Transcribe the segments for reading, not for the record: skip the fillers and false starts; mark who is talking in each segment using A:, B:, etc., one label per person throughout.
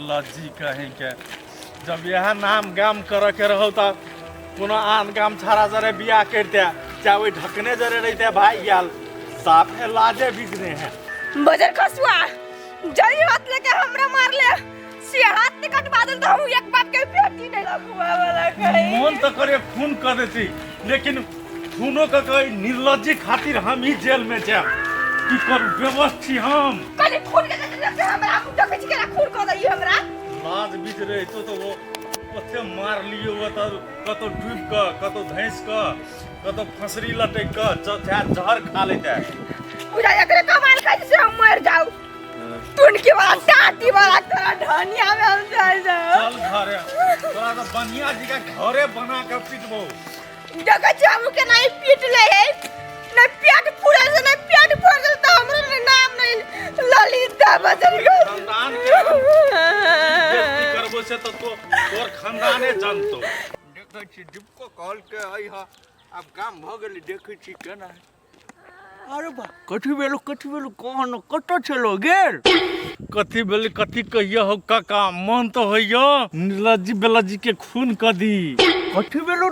A: निर्लज्जी कहीं के जब यह नाम गाम करे के रहो तो कोनो आन गाम छाड़ा जरे बियाह करते चाहे वही ढकने जरे रहते भाई याल साफे लाजे बिगने हैं
B: बजर खसुआ जई हाथ लेके हमरा मार ले से हाथ निकट बादल तो हम एक बाप के पेटी नहीं लगुआ वाला कहीं
A: मन तो करे खून कर देती लेकिन खूनों का कोई निर्लज्जी खातिर हम ही जेल में जा की कर व्यवस्थी हम
B: कने खून के देते हमरा हम तो किछ के खून कर दई हमरा
A: लाज बीच रहे तो वो ओथे मार लियो वो तो कतो डूब का कतो भैंस का कतो फसरी लटक का चौथा जहर खा लेता है
B: पूरा एकरे कमाल कैसे हम मर जाऊ तुनकी वाला टाटी वाला तोरा ढनिया में हम चल जाओ
A: चल घरे तोरा तो बनिया जी का घरे बना के पिटबो
B: जगह जामू के नहीं पीट ले है न पेट पूरा से न पेट फोड़ दे तो हमरा नाम नहीं ललिता बजर
A: खानदान बेइज्जती करबो से तो तोर खानदाने जानतो
C: देखै छी डिपको कॉल के आई हा अब काम भ गेली देखै छी केना अरे बा कथि बेलो कोन कत चलो गेल
A: कथी बेली कथी कहियो हो काका मन तो होइयो निर्लज्जी बेलज्जी के खून कदी
C: कथि बेलो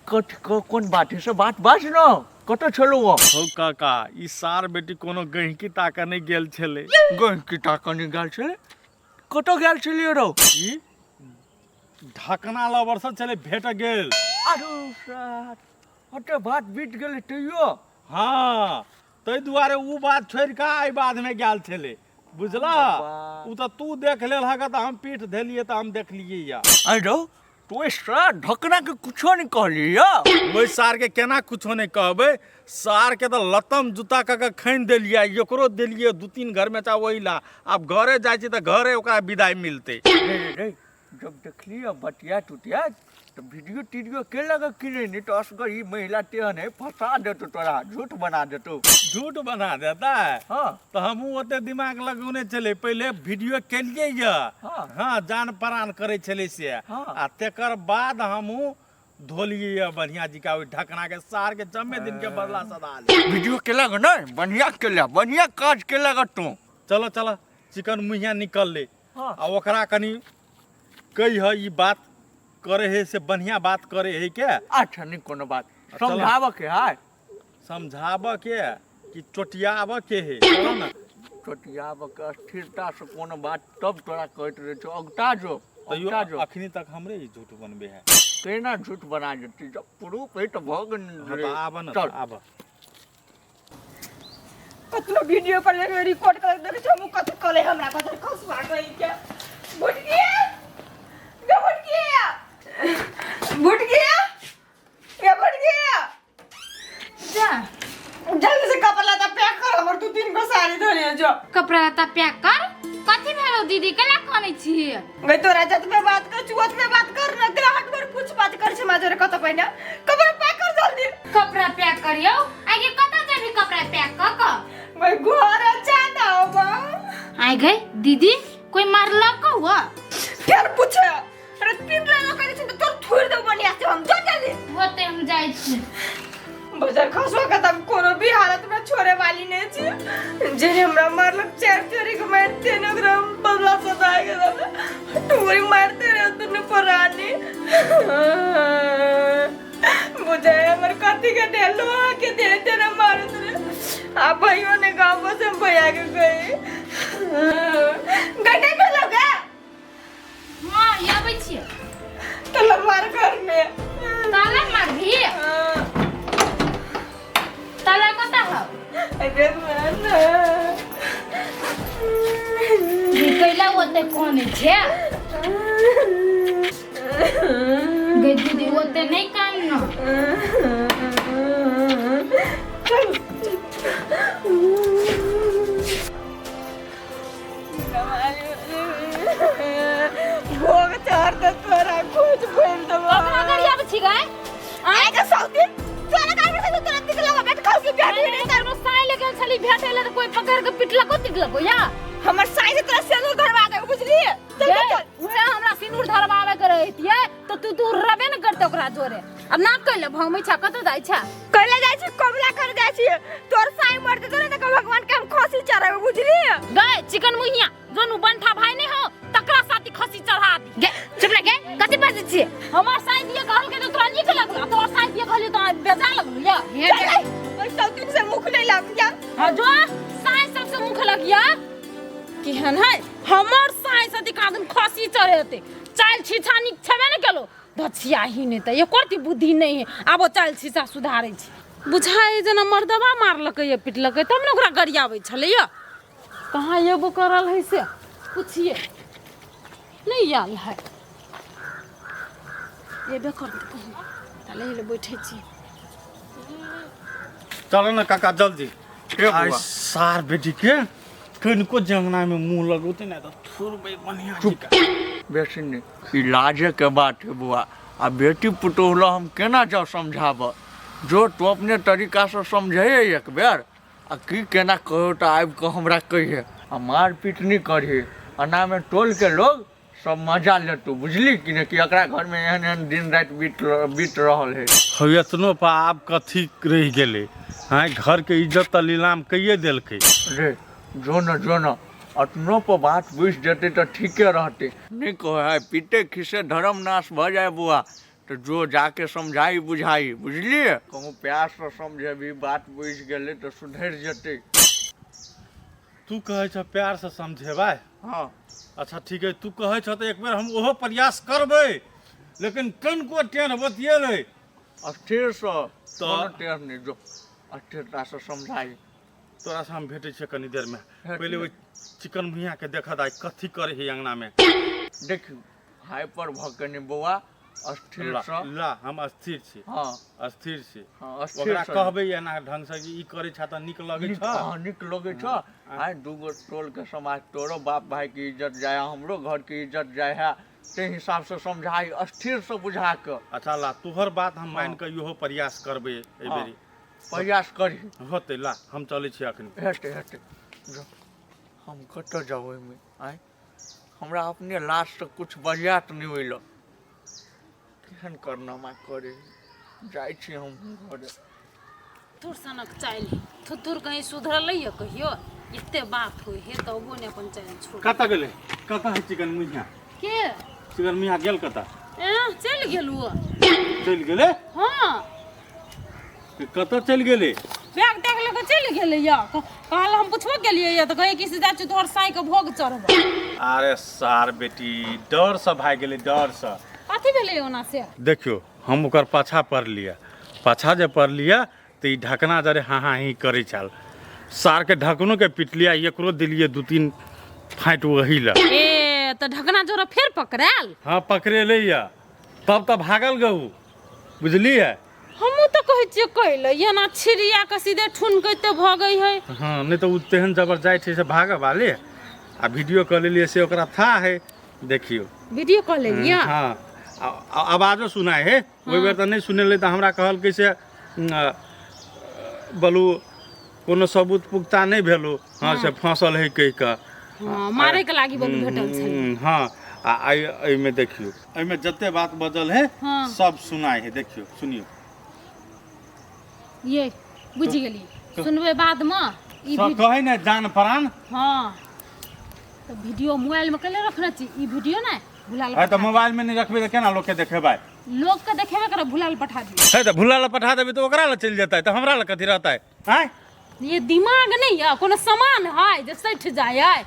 C: कथ कोन बात है से बात बाज न कत चलो
A: हो काका ई सार बेटी कोनो गहिकी ताका नहीं गेल छले
C: गहिकी ताका नहीं गेल छले कत गेल छलिए रो
A: ई ढकना ला वर्ष चले भेट गेल
C: अरे सर हटे बात बीत गेल तइयो
A: हाँ तै दुआरे ऊ बात छोड़ के आई बाद में गेल छले बुझला ऊ तो तू देख लेल हगा त हम पीठ धेलिए त हम देख लिए या
C: आई रो तो सर ढकना के कुछो नहीं कहलिए
A: ओइ सार के केना कुछो नहीं कहबे सार के तो लतम जूता का खैन देलिए एकरो देलिए दू तीन घर में चा वही ला अब घरे जाय छी त घरे ओकरा विदाई मिलते
C: जब देखलिए बटिया टूटिया तो वीडियो के लगा कि नहीं तो असगर ई महिला तेहन है फंसा देतो तोरा झूठ बना देतो
A: झूठ बना देता है
C: हाँ
A: तो हम ओते दिमाग लगौने चले पहले वीडियो केलिए या हाँ जान प्राण करे चले से आ तेकर बाद हम धोलिए बढ़िया जी का ढकना के सार के जम्मे दिन के बदला सदा ले
C: वीडियो के लगा नहीं बढ़िया काज के लगा तू
A: चलो चलो चिकन मुहिया निकल ले आ ओकरा कनी कही है ई बात करे है से बढ़िया बात करे है क्या
C: अच्छा नहीं कोनो बात समझाव के है
A: समझाव के कि चोटियाव के है चलो ना
C: चोटियाव के स्थिरता से कोनो बात तब तोरा कहत रहे छो अगता जो
A: अखनी तक हमरे ही झूठ बनबे है
C: केना झूठ बना देती जब प्रूफ है तो भग
A: तो आब न आब
B: कतलो वीडियो पर लेके रिकॉर्ड कर देखे छ हम कत कले हमरा बदर खसवा गई क्या बुट गया
D: जा
B: जल्दी से कपड़ा लता पैक कर हमर दू तीन गो साड़ी धरे जो
D: कपड़ा लता पैक कर कथि भेलो दीदी केला कहै छी
B: गई तोरा जत में बात कर चुवत में बात कर न ग्राहक पर कुछ बात कर छ माजरे कत पहिना कपड़ा पैक कर जल्दी
D: कपड़ा पैक करियो आगे कत जेबी कपड़ा पैक क
B: मैं घर जाना हो बा
D: आइ गई दीदी कोई मारला को हुआ
B: फिर पूछे अरे तीन लाना करे छ तो थोड़ दो बनिया से हम जल्दी
D: होते हम जाय छी
B: बजार खसवा का तब कोनो भी हालत में छोड़े वाली नहीं छी जे हमरा मारलक चार चोरी को मारते न ग्राम बदला सदा के टूरी मारते रहे तने परानी मुझे हमर कथि के देलो के देते न मारत रे आ भाइयों ने गांव से भैया के गए गटे के लगा
D: हां आबै छी
B: तला मार घर में
D: ताला मार भी ताला कता हो
B: अरे मन
D: निकैला होते कोन छे गई दीदी होते नहीं काम न
B: भोग चार त तोरा कुछ बोल दो
D: ओकरा करिया छी गए
B: आए के सौती तोरा का में तो तुरंत निकला बैठ खाओ की बैठ
D: नहीं तारो साई लेके छली भेटेले तो कोई पकड़ के पिटला को दिखलको या
B: हमर साई से तोरा सिंदूर धरवा दे बुझली चल चल
D: उहे हमरा सिंदूर धरवावे करे हितिए तो तू रबे न करते ओकरा जोरे अब ना कहले भौमै छ कत जाय छ
B: कहले जाय छी कबला कर जाय छी तोर साई मरते तो न भगवान के हम खसी चढ़ावे बुझली
D: गए चिकन मुहिया जोनु बंठा भाई नहीं हो तकरा छियै हमर साई दिए कहल के तो तोरा नीक लगला तोर साई दिए कहली तो बेजा लगलू या
B: ओइ सब दिन से मुख नहीं लागिया
D: हां जो साई सबसे मुख लगिया केहन है हमर साई से दिखा दिन खसी चढ़ेते चाल छीछा नीक छबे न केलो धछिया ही नहीं त एकोरती बुद्धि नहीं है आबो चाल छीछा सुधारै छी बुझाए जना मर्दबा मारलकै या पिटलकै तब न ओकरा गरियाबै छलै या कहाँ एबो करल है से पूछिए नहीं आल है ये बेकर ताले ले बैठे छी
A: चलो ना काका जल्दी
C: के
A: आई
C: बुआ
A: सार बेटी के कनको जंगना में मुंह लगोते ना तो थुरबे बढ़िया
C: चुप बेसी नहीं इलाजे के बात है बुआ आ बेटी पुतोहला हम केना जाओ समझाब जो तो अपने तरीका से समझे एक बेर आ की केना कहो तो आबि के हमरा कहिए आ मार पीट नहीं करिए अना में टोल के लोग सब मजा लेतू बुझली कि ने कि एकरा घर में एहन एहन दिन रात बीत रहल है
A: हयतनो पर आब कथी रह गेले हां घर के इज्जत त लीलाम कइए देलकै
C: रे जो न अतनो पर बात बुझ जेते तो ठीके रहते नहीं कहो है पीटे खिसे धर्म नाश भ जाए बुआ तो जो जाके समझाई बुझाई बुझलिए कहूँ प्यार से समझेबी बात बुझ गेले तो सुधर जेते
A: तू कहै छ प्यार से समझेबै
C: हाँ
A: अच्छा ठीक है तू कहै छ त एक बेर हम ओहो प्रयास करबै लेकिन कनको टेन बतिएलै
C: अस्थिर से
A: तो-
C: तो टेर नहीं जो अस्थिरता से समझाई
A: तोरा से हम भेटै छै कनी देर में पहले वो चिकन भुइया के देखा दाई कथी करे है अंगना में
C: देखियो हाइपर भकनी बुआ अस्थिर
A: ला,
C: से
A: ला हम अस्थिर छी
C: हाँ
A: अस्थिर छी
C: हाँ अस्थिर
A: ओकरा
C: से
A: कहबै एना ढंग से कि ई करे छ त नीक लगै छ
C: निक लगे छ आइ दूगो टोल के समाज तोरो बाप भाई की इज्जत जाए हमरो घर की इज्जत जाए है ते हिसाब से समझाई अस्थिर से बुझा के
A: अच्छा ला तोहर बात हम मान के इहो प्रयास करबै ए
C: हाँ।
A: बेरी
C: प्रयास करी
A: होतै ला हम चलै छी अखनी
C: हेटे जो हम कत जाओ में आइ हमरा अपने लाश से कुछ बरियात नहीं होइल केहन करनामा करे जाय छी हम घरे
D: तोर सनक चाइल थुथुर कहीं सुधरलै या कहियो एते बात होई हे तबो ने अपन चाइल छोड़
A: कत गेलै कत है चिकन मुइया
D: के
A: चिकन मुइया गेल कत
D: ए चल गेलु
A: चलि गेलै
D: हां
A: कत चलि गेलै
D: बैग टैग लेके चल गेलै या कहल हम पुछबो गेलियै या त कहे कि से जाछु तोहर साई के भोग चढ़ब
A: अरे सार बेटी डर से भाग गेलै डर से
D: कथी भेलै ओना से
A: देखियो हम ओकर पाछा पढ़ लिया पाछा जे पढ़ लिया तो ई ढकना जरे हाँ हाँ ही करे चल सार के ढकनो के पिटलिया एकरो दिलिए 2-3 फाइट वही ला
D: ए त ढकना जोरा फेर पकड़ाल
A: हाँ पकड़े ले या तब तो भागल गऊ बुझली है
D: हमू त कहै छियै कहले ये ना छिरिया के सीधे ठुनकैते भगै है
A: हाँ नहीं तो उ तेहन जबर जाय छे से भागे वाले आ वीडियो कॉल लिए से ओकरा था है देखियो
D: वीडियो कॉल ले लिया
A: हाँ आवाजो सुनाए है ओइ बेर त नहीं सुनेले त हमरा कहल कि से बोलू कोनो सबूत पुख्ता नहीं भेलो हाँ से फसल है कह के
D: हां मारे के लागी बोलू भेटल छल
A: हाँ आ आई में देखियो आई में जते बात बजल है
D: हाँ।
A: सब सुनाए है देखियो सुनियो
D: ये बुझ गेली सुनबे बाद में ई
A: सब कहे ना जान प्राण
D: हां तो वीडियो मोबाइल में कले रखना छी ई वीडियो ना भुलाल
A: है तो मोबाइल में नहीं रखबे त केना लोग के देखेबै
D: लोग के देखेबे करे भुलाल पठा दी
A: है तो भुला ला पठा देबे तो ओकरा ला चल जाता है तो हमरा ला कथी रहता है हैं
D: ये दिमाग नहीं है कोनो सामान है जे सठ जाय है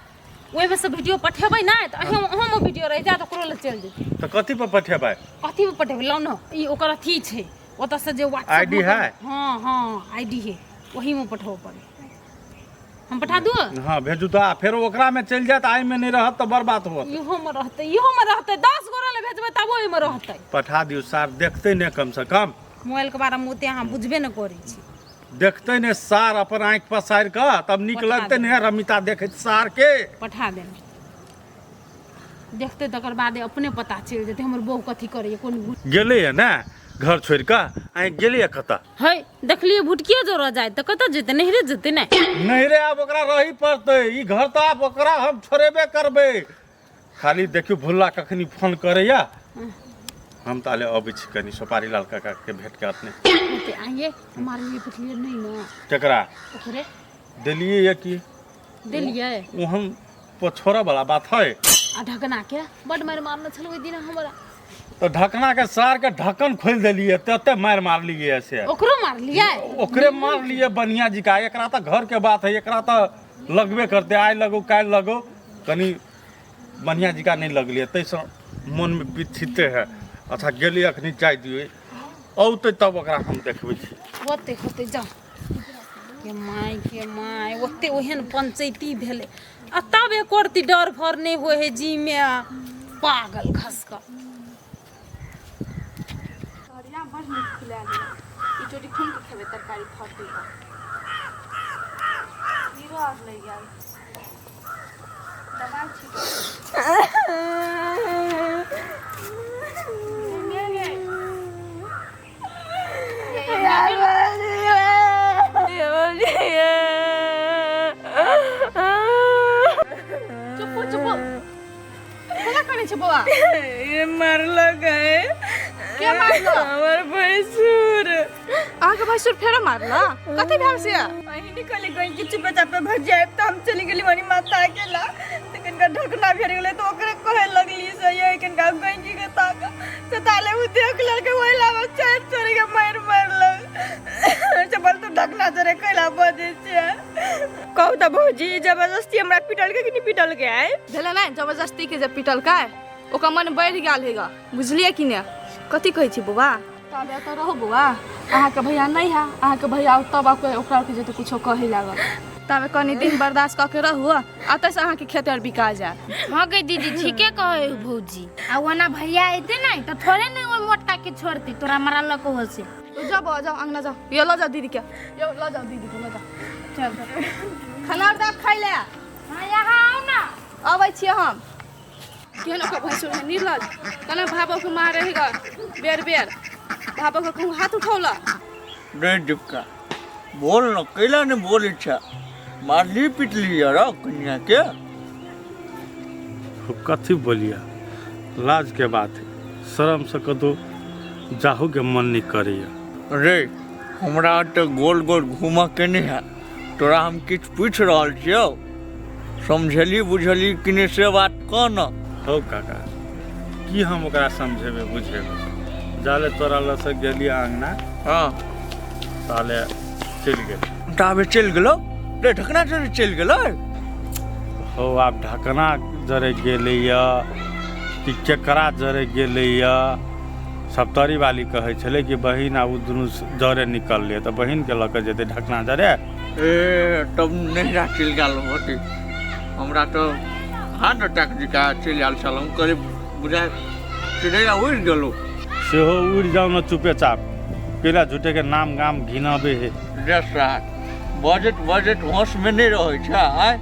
D: ओइ में से वीडियो पठेबै ना तो हम वीडियो रह जा तो ओकरो ला चल जेतै
A: तो कथी पर पठेबै
D: कथी पे पठेबै लो न ई ओकर अथी छै ओत से जे व्हाट्सएप
A: ID है?
D: हां हां आईडी है वही में पठो पड़े हम पठा दू
A: हाँ भेजू तो फिर ओकरा में चल जात आई में नहीं रहत तो बर्बाद हो
D: इहो में रहते 10 गोरा ले भेजबै तब ओहि में रहते
A: पठा दियो सार देखते ने कम से कम
D: मोबाइल के बारे में ओते अहाँ बुझबे न करै छी
A: देखते ने सार अपन आंख पसार के तब निक
D: पठा
A: लगते
D: दे।
A: ने रमिता देखे सार के
D: पठा देबै देखते तकर बाद अपने पता चल जेतै हमर बहू कथी करैए कोन
A: गेले है ना घर छोड़ के आई गेले कत
D: है देखलिए भुटकिए जोरा जाय त कत जेतै नहिरे जेतै ने
A: नहीं रे अब ओकरा रही पड़ते ई घर तो आप ओकरा हम छोड़ेबे करबे खाली देखियो भुल्ला कखनी फोन करे या हम ताले अबै छी कनी सुपारी लाल काका के भेट के अपने
D: ओते आइए हमार लिए पुछलिए नहीं न
A: केकरा
D: ओकरे
A: देलिए या की
D: देलिए
A: वो हम छोड़ा वाला बात है
D: आ ढकना के बड मार मारने छल ओइ दिन हमरा
A: तो ढकना के सार के ढक्कन खोल दिलिए तते मार लिए से
D: ओकरो मार लिया
A: ओकरे मार लिए बनिया जी का। एकरा तो घर के बात है, एकरा तो लगबे करते, आय लगो काल लगो, कनी बनिया जी का नहीं लगलिए तैसे मन में पिछते है। अच्छा गेली अखनी चाय दिए औते तब ओकरा हम देखबै छी।
D: होते होते जा के माय ओते ओहन पंचायती भेले आ तब एक औरती डर भर नहीं होए है जी में पागल घसका
E: हरिया बड़ नीक खिला दिया ई चोटी खून के खेबे तरकारी फट देगा हीरो आज ले गया दवा
D: चुप चुप क्या करे छे बउआ
B: ये मारला गए
D: के मारलो
B: हमर भैंसुर
E: आगे भैंसुर फेरो मारला कथि भेल से
B: अही निकली गई कि चुपे चापे भग जाए तो हम चली गेली मनी माता अकेला लेकिन का ढकना फेर गेले तो ओकरे कहे लगली से ये कन का गई की के ताक से ताले उ देख लड़के वही लावा चार चोरी के मारल चपल तो ढकना जरे कैला बजे छे कहू त भौजी जबरदस्ती हमरा पिटल के कि नहीं पिटल के आए
E: भेले नै जबरदस्ती के जे पिटल काय ओका मन बढ़ गेल हेगा बुझलिए कि ने कथि कहै छी बौआ तबे त रहो बौआ अहाँ के भैया नहीं है अहाँ के भैया तब ओकरा के जे कुछो कहे लागल तबे कनी दिन बर्दाश्त क के रहू अतः से अहाँ के खेत और बिका जाए।
F: हाँ गई दीदी ठीके कहे हो भौजी आ वना भैया आते ना तो थोड़े नहीं वो मोटका के छोड़ती तोरा मरा लको हो से
E: जाओ बौआ जाओ अंगना जाओ ये लो जाओ दीदी के ये लो जाओ दीदी के लो जाओ चल खाना और दाब खाइ ले
F: हाँ यहाँ आओ ना
E: आबै छी हम केहन ओकर भैंसुर है निर्लज कना भाबो के मार रहेगा बेर बेर भाबो के कहूँ हाथ उठौला
C: रे डिपका बोल न कैला ने बोल इच्छा मारली पिटली यार कन्या के
A: कथी बोलिया लाज के बात है, शर्म से कतो जाहू के मन नहीं करिए।
C: रे हमरा तो गोल गोल घूम के नहीं है तोरा हम किछ पूछ रहल छियौ समझली बुझली कि नहीं से बात कह न
A: हो काका की हम ओकरा समझेबे बुझेबे जाले तोरा लसे गेलिए अंगना
C: हाँ
A: साले चल गेल
C: ताबे चल गेलो रे ढकना चल गेलो
A: हो आप ढकना जरे गेले या कि केकरा जरे गेले या सप्तरी वाली कहे छले कि बहिन आ उ दुनू जरे निकल लिए तो बहिन के लके जेते ढकना जरे
C: ए तब नहीं चल गेल होती हमरा तो हार्ट अटैक जिका चल आल छल हम करे बुझा चिड़ैया उड़ गेलो
A: सेहो उड़ जाओ न चुपे चाप केला झूठे के नाम गाम घिनाबे है
C: जैसा बजट होश में नहीं रहे छा आय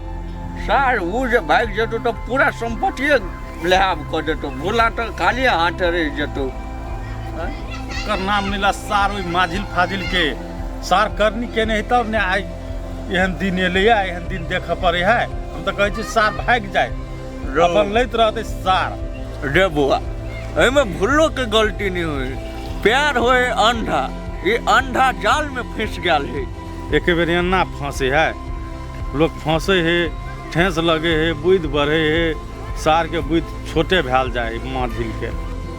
C: सार उ जे भाग जतो तो पूरा संपत्ति लेहाब कर देतो भोला तो खाली हाथ रह जतो
A: कर नाम नीला सार ओइ माजिल फाजिल के सार करनी के नहीं तब ने आई एहन दिन एले एहन दिन देख पड़े है। हम तो कहै छी सार भाग जाए अपन लैत रहते सार
C: रे बुआ एमे भूलो के गलती नहीं हुई प्यार होए अंधा ये अंधा जाल में फंस गया है
A: एक बेर एना फंसे है लोग फंसे है ठेस लगे है बुध बढ़े है सार के बुध छोटे भैल जाए माझिल के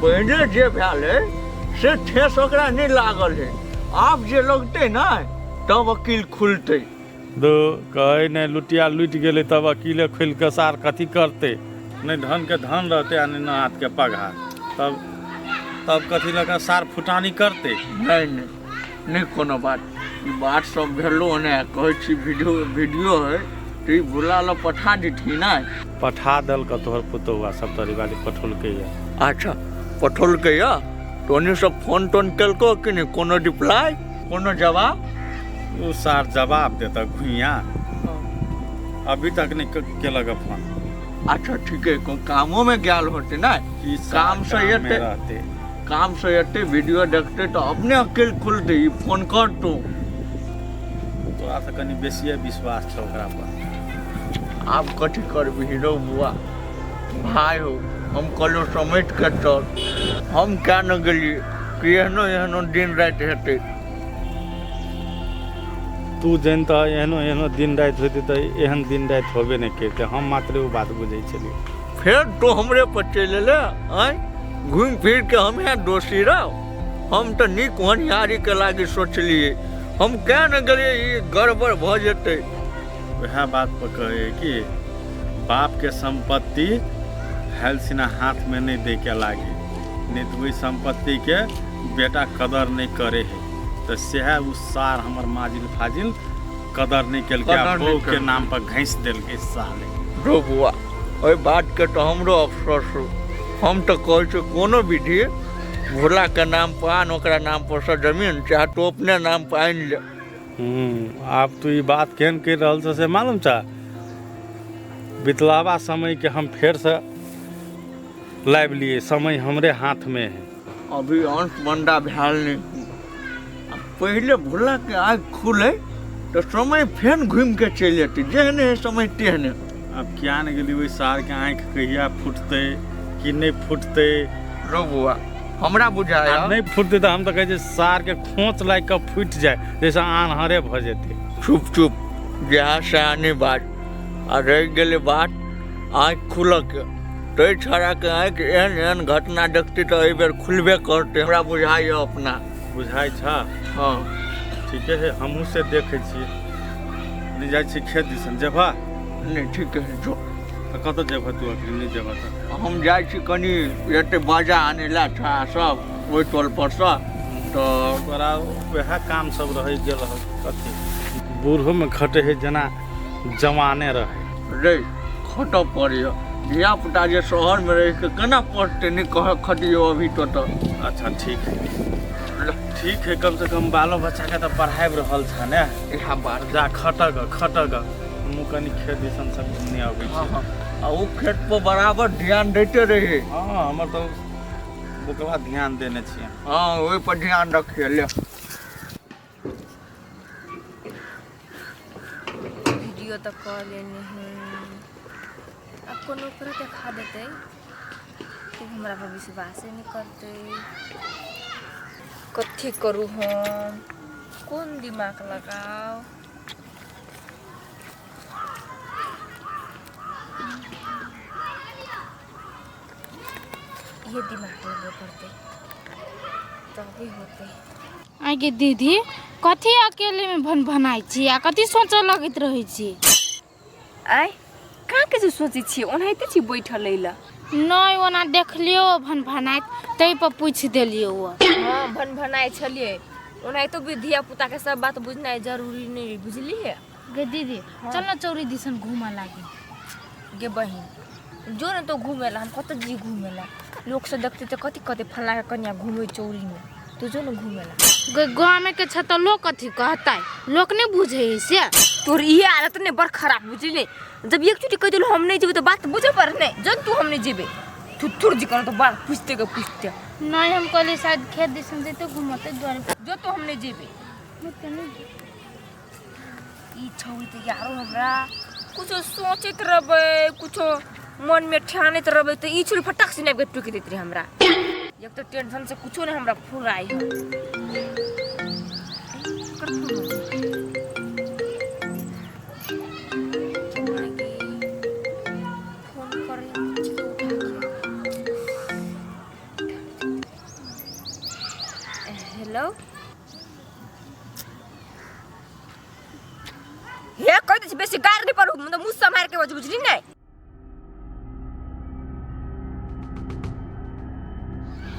C: पहले जे भैल है से ठेस ओकरा नहीं लागल है आप जे लगते ना तब वकील खुलते
A: दो कहे नहीं लुटिया लुट गेले तब वकीले खोल के सार कथी करते नहीं धन के धन रहते आ नहीं हाथ के पगार तब कथी लगा सार फुटानी करते
C: नहीं कोनो बात ई बात सब भेलो ने कहै छी वीडियो है तो ई बुला लो पठा दीथी ना
A: पठा दल का तोहर पुतौआ सब तरी वाली पठोल के या
C: अच्छा पठोल के या तोनी सब फोन टोन केलको कि नहीं कोनो रिप्लाई कोनो जवाब
A: वो सार जवाब देता घुइया अभी तक नहीं केलक फोन
C: अच्छा ठीक है को कामों में गयाल होते ना काम से ये
A: रहते
C: काम से ये वीडियो देखते तो अपने अकेले खुलते ही फोन कर तो
A: तोरा से कनी बेसिए विश्वास छ ओकरा पर
C: आप कथी करबी हीरो बुआ भाई हो हम कलो समेट के चल हम क्या न गेलिए कि एहनो दिन रात हेते
A: तू जानता एहनो दिन रात होते तो एहन दिन रात होबे नहीं करते हम मात्र वो बात बुझे चलिए
C: फिर तो हमरे पर चले ले आय घूम फिर के हम यहाँ दोषी रहो। हम तो निक होनिहारी के लागे सोचलिए, हम क्या न गए ये गड़बड़ भ जेते।
A: वह बात पर कहे कि बाप के संपत्ति हेलसिना हाथ में नहीं दे के लागे, नहीं तो वही संपत्ति के बेटा कदर नहीं करे है। तो सेह उस सार हमर माजिल फाजिल कदर नहीं कल के बहू के नाम पर घैस दिल के साले।
C: रो बुआ ओई बात के तो हमरो अफसोस हो। हम तो कहे छो कोनो विधि भोला के नाम पर आन, ओकरा नाम पर से जमीन चाहे तो अपने नाम पर आन ले।
A: आप तो ये बात केहन कर रहा से मालूम चा, बितलावा समय के हम फिर से लाइव लिए, समय हमरे हाथ में है।
C: अभी अंश बंदा भैल नहीं, पहले भोला के आँख खुले तो समय फेन घूम के चल जाती, जेहने है समय तेहने।
A: अब क्या न गली वही सार के आँख कहिया फूटते कि नहीं फूटते।
C: रो बुआ हमरा बुझाया
A: नहीं फूटते तो हम तो कहे सार के खोच लाग के फूट जाए, जैसा आनहरे भ जेते।
C: चुप चुप जहाँ से आने बात आ रह गए बात आँख खुलक तो छड़ा के आँख एहन एहन घटना देखती तो एक बेर खुलबे करते। हमरा बुझाइए अपना
A: बुझाई छा।
C: हाँ
A: ठीके है, हमहूँ से देखे छियै। नहीं जाइ छी खेत दिसन जेबा?
C: नहीं ठीक है जो
A: कतऽ जेबह तू? अखन नहीं जेबह तऽ
C: हम जाइ छी कनी एते बाजा आने ला था सब ओहि टोल पर से, तो
A: तोरा वएह काम सब रह गेल रह। कथी बूढ़ो में खटे है जना जवाने रहे
C: रे खट पड़े धिया पुता जे शहर में रह के केना पढ़ते नहीं कह खटियो अभी तो।
A: अच्छा ठीक है, कम से कम बालो बच्चा के तो पढ़ाई रहल था ने।
C: इहा बात
A: जा खटक हमहूँ कनी खेत दिसन से घूमने आबै छी।
C: आ वो खेत पर बराबर ध्यान देते रहे।
A: हाँ हमर तो ओकरा ध्यान देने छियै।
C: हाँ वही पर ध्यान रखिए ले।
B: वीडियो तो कर लेने हैं, अब कोनो पर दिखा देते तो हमरा पर विश्वास नहीं करते। कथी करूँ हम, कौन दिमाग लगाओ। ये दिमाग लगे पड़ते तभी होते।
F: आगे दीदी कथी अकेले में भन भनाई छी आ कथी सोचऽ लगैत रहै छी?
B: आय कहाँ के जो सोची छी, ओनाहिते छी बैठल लैला।
F: नहीं ओना देखलियो भन भनाइत तै पर पूछ देलियो।
B: हाँ भन भनाई छलिए, ओनाहितो भी धिया पुता के सब बात बुझनाइ जरूरी नहीं, बुझली है?
F: गे दीदी चल ना चौरी दिसन घूमा लागी।
B: गे बहिन जो न तो घूमेला, हम कत जी घूमेला, लोग से देखते तो कथी कथी फला के कन्या घूमे चौरी में, तू जो न घूमेला।
F: गे गाँव में के छ तो लोग कथी कहता है, लोग नहीं बुझे से।
B: तोर ये आदत ने बड़ खराब बुझली। जब एक चुटी कह दिलो हम नहीं जेबे तो बात बुझे पर नहीं, जब तू हम नहीं जेबे थुथुर जी कर तो बात पूछते के पूछते।
F: नहीं हम कहले शायद खेत दिसन जते घूमते द्वारे
B: जो तो हम नहीं जेबे। ई छौरी तो यारो हमरा कुछ सोचत रहबे, कुछ मन में ठानत रहबे तो ई छुरी फटक से नेब के टुक देत रे हमरा। एक तो टेंशन से कुछो नहीं हमरा फुराई है। हेलो हे कह दे बेसी गार नहीं पड़ू, मतलब मुझसे मार के वजह बुझली नहीं।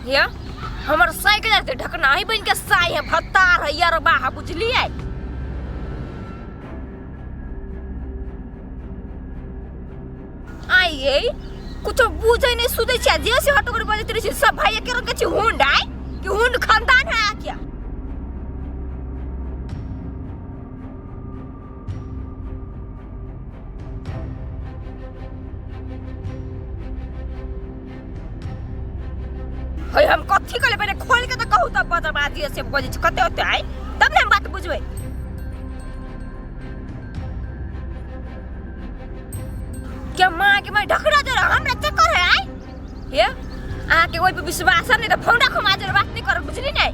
B: या हमर साइकिल से ढकना ही बन के साई है भत्तार है यार बाहा बुझली है। आई ये कुछ बुझे नहीं सुधे छ जे से हटो कर बजे तेरे सब भाई के रंग के छी हुंड है कि हुंड खानदान है क्या? होय हम कथी करे पहले खोल के तो कहू तब बदमाशी से बजे छ कते होते है तब ने हम बात बुझबै। क्या मां के मैं ढकरा दे रहा हमरा चक्कर है आई ये आ के ओइ पे विश्वास नहीं तो फौंडा खमा दे बात नहीं कर बुझली नहीं।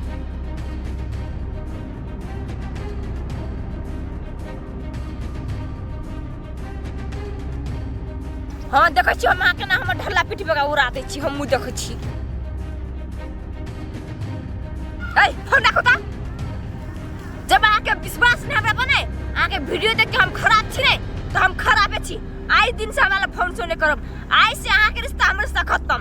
B: हाँ देख छी हम आके ना हम ढल्ला पीठी पे उड़ा दे छी, हम देख छी ओए फोन रखो ता जब आके विश्वास नहीं हमरा बने आके वीडियो देख के हम खराब छी नहीं तो हम खराबे छी आई दिन से हमारा फोन सुने करब आई से आके रिश्ता हमर से खत्म